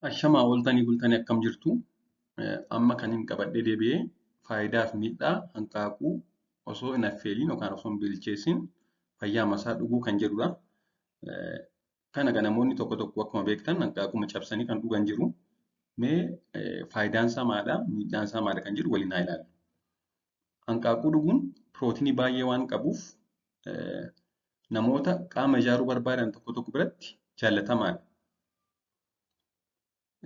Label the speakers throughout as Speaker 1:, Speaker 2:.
Speaker 1: Ashamaa ooltanii bultanii akkam jirtu? Amma kan hin qabadhee deebi'ee faayidaa fi miidhaa hanqaaquu osoo hin affeeliin yookaan osoo hin bilcheessin fayyaa masaa dhuguu kan jedhudha. Kana namoonni tokko tokko akkuma beektan hanqaaquma cabsanii kan dhugan jiru. Mee faayidaan isaa maalidhaa? Miidhaan isaa maali kan jedhu waliin haa ilaallu. Hanqaaquu dhuguun pirootinii baay'ee waan qabuuf namoota qaama ijaaruu barbaadan tokko tokko biratti jaallatamaadha.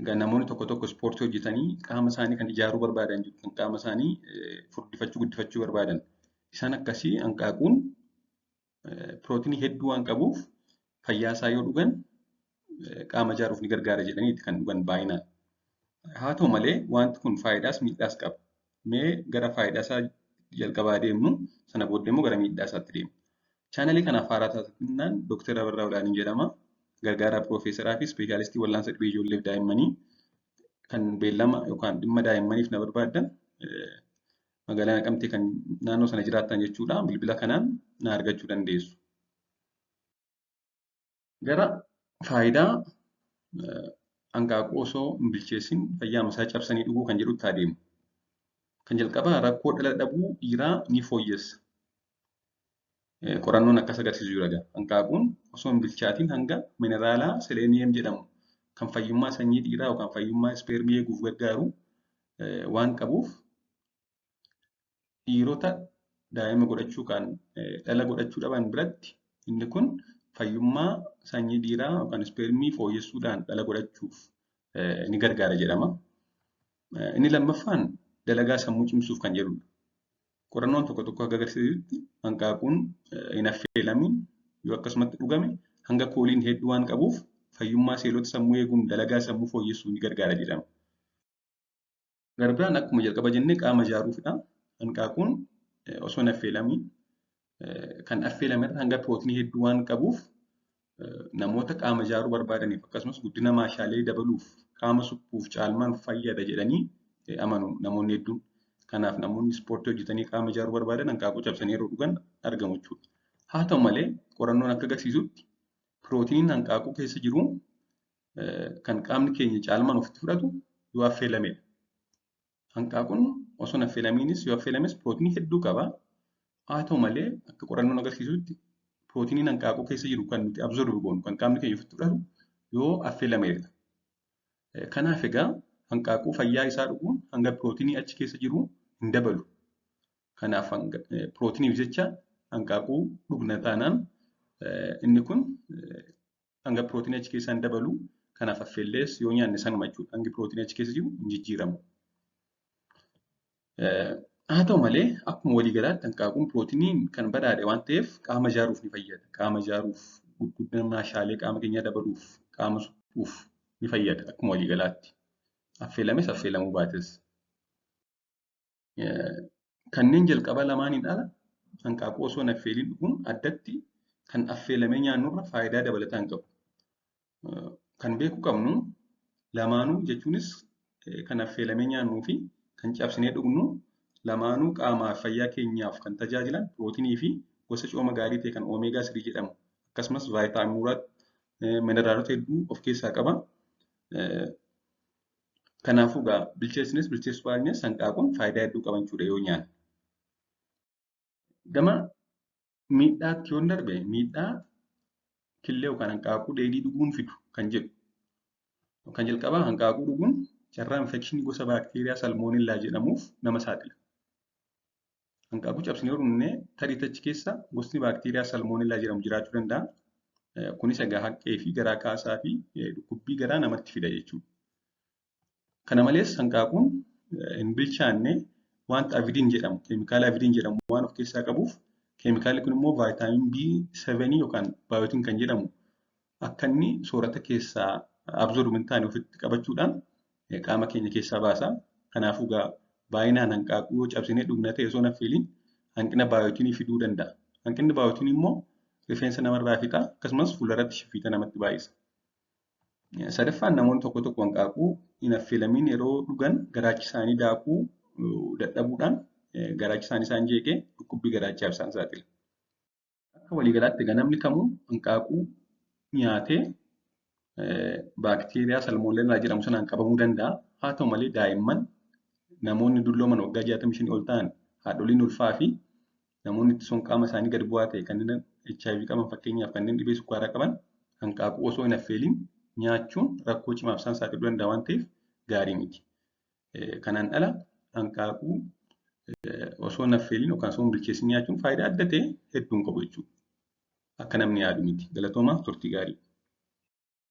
Speaker 1: Egaa namoonni tokko tokko ispoortii hojjetanii qaama isaanii kan ijaaruu barbaadan jiru. Kan qaama isaanii furdifachuu, guddifachuu barbaadan. Isaan akkasii hanqaaquun pirootinii hedduu waan qabuuf fayyaa isaa yoo dhugan qaama ijaaruuf ni gargaara jedhaniiti kan dhugan baay'inaan. Haa ta'u malee wanti kun faayidaas miidhaas qaba. Mee gara faayidaa isaa jalqabaa deemnu sana booddee immoo gara miidhaa isaatti deemna. Chaanalii kanaaf haaraa taasifnaan Dr. Abarraa Olaaniin jedhama. Gargaaraa Piroofeesaraa fi Ispeeshaalistii Wal'aansa Dhibee Ijoollee fi Daa'immanii kan beellama yookaan dhimma daa'immaniif na barbaadan magaalaa Naqamtee kan naannoo sana jiraattan jechuudha. Bilbila kanaan na argachuu dandeessu. Gara faayidaa hanqaaquu osoo hin bilcheessin fayyaa masaa cabsanii dhuguu kan jedhutti haa deemu. Kan jalqabaa rakkoo dhala dhabuu dhiiraa ni fooyyessa. Qorannoon akkas agarsiisu jira. Hanqaaquun osoo hin bilchaatiin hanga mineraalaa seleeniyem jedhamu kan fayyummaa sanyii dhiiraa yookaan fayyummaa ispeermii eeguuf gargaaru waan qabuuf dhiirota daa'ima godhachuu kan dhala godhachuu dhaban biratti inni kun fayyummaa sanyii dhiiraa yookaan ispeermii fooyyessuudhaan dhala godhachuuf ni gargaara jedhama. Inni lammaffaan dalagaa sammuu cimsuuf kan jedhudha. Qorannoon tokko tokko akka agarsiisutti hanqaaquun hin affeelamiin yoo akkasumatti dhugame hanga kooliin hedduu waan qabuuf fayyummaa seelota sammuu eeguun dalagaa sammuu fooyyessuu ni gargaara jedhama. Garbiraan akkuma jalqaba jennee qaama ijaaruufidha. Hanqaaquun osoo hin affeelamiin kan affeelamerra hanga pirootinii hedduu waan qabuuf namoota qaama ijaaruu barbaadaniif akkasumas guddina maashaalee dabaluuf qaama suphuuf caalmaan fayyada jedhanii amanu namoonni hedduun. Kanaaf namoonni ispoortii hojjetanii qaama ijaaruu barbaadan hanqaaquu cabsanii yeroo dhugan argamu jechuudha. Haa ta'u malee qorannoon akka agarsiisutti pirootiniin hanqaaquu keessa jiru kan qaamni keenya caalmaan ofitti fudhatu yoo affeelamedha. Hanqaaquun osoo hin affeelamiinis yoo affeelames pirootinii hedduu qaba. Haa ta'u malee akka qorannoon agarsiisutti pirootiniin hanqaaquu keessa jiru kan nuti absorb goonu kan qaamni keenya ofitti fudhatu yoo affeelamedha. Kanaaf egaa hanqaaquu fayyaa isaa dhuguun hanga pirootinii achi keessa jiru hin dabalu. Kanaaf pirootiniif jecha hanqaaquu dhugna taanaan inni kun hanga pirootinii achi keessa hin dabalu. Kanaaf affeellees yoo nyaanne sanuma jechuudha. Hangi pirootinii achi keessa jiru hin jijjiiramu. Haa ta'u malee akkuma waliigalaatti hanqaaquun pirootinii kan badhaadhe waan ta'eef qaama ijaaruuf ni fayyada. Qaama ijaaruuf guddina maashaalee qaama keenyaa dabaluuf qaama suphuuf ni fayyada akkuma waliigalaatti. Affeelames affeelamuu baates. Kanneen jalqaba lamaaniin ala hanqaaquu osoo hin affeeliin dhuguun addatti kan affeelamee nyaannurra faayidaa dabalataa hin qabu. Kan beekuu qabnu lamaanuu jechuunis kan affeelamee nyaannuu fi kan cabsinee dhugnu lamaanuu qaamaaf fayyaa keenyaaf kan tajaajilan pirootinii fi gosa cooma gaarii ta'e kan oomeegaa 3 jedhamu akkasumas vaayitaaminii mineraalota hedduu of keessaa qaba. Kanaafuu egaa bilcheessinis bilcheessuu baannes hanqaaquun faayidaa hedduu qaban jechuudha yoo nyaanne. Gama miidhaatti yoo darbe miidhaa killee yookaan hanqaaquu dheedhii dhuguun fidu kan jedhu. Kan jalqabaa hanqaaquu dhuguun carraa infekshinii gosa baakteeriyaa salmoonellaa jedhamuuf nama saaxila. Hanqaaquu cabsinee yoo dhugne tarii achi keessa gosni baakteeriyaa salmoonellaa jedhamu jiraachuu danda'a. Kunis egaa haqqee fi garaa kaasaa fi dhukkubbii garaa namatti fida jechuudha. Kana malees hanqaaquun hin bilchaanne wanta avidiin jedhamu, keemikaala avidiin jedhamu waan of keessaa qabuuf keemikaalli kun immoo vaayitaamin B7 yookaan baayotiin kan jedhamu akka inni soorata keessaa absorb hin taane ofitti qabachuudhaan qaama keenya keessaa baasa. Kanaafuu egaa baay'inaan hanqaaquu yoo cabsinee dhugna ta'e osoo hin affeeliin hanqina baayotinii fiduu danda'a. Hanqinni baayotinii immoo rifeensa namarraa fixa akkasumas fuuldarratti shiffiita namatti baay'isa. Sadaffaan namoonni tokko tokko hanqaaquu hin affeelamiin yeroo dhugan garaachi isaanii daakuu dadhabuudhaan garaachi isaanii isaan jeeqee dhukkubbii garaachaa isaan saaxila. Akka waliigalaatti egaa namni kamuu hanqaaquu nyaatee baakteeriyaa salmoonellaa jedhamu sanaan qabamuu danda'a. Haa ta'u malee daa'imman namoonni dullooman waggaa 65 ol ta'an haadholiin ulfaa fi namoonni ittisuun qaama isaanii gad bu'aa ta'e kanneen HIV qaban fakkeenyaaf kanneen dhibee sukkaaraa qaban hanqaaquu osoo hin affeeliin nyaachuun rakkoo cimaaf isaan saaxiluu danda'a waan ta'eef gaarii miti. Kanaan ala hanqaaquu osoo hin affeeliin yookaan osoo hin bilcheessin nyaachuun faayidaa adda ta'e hedduu hin qabu jechuudha. Akka namni yaadu miti. Galatoomaa turtii gaarii.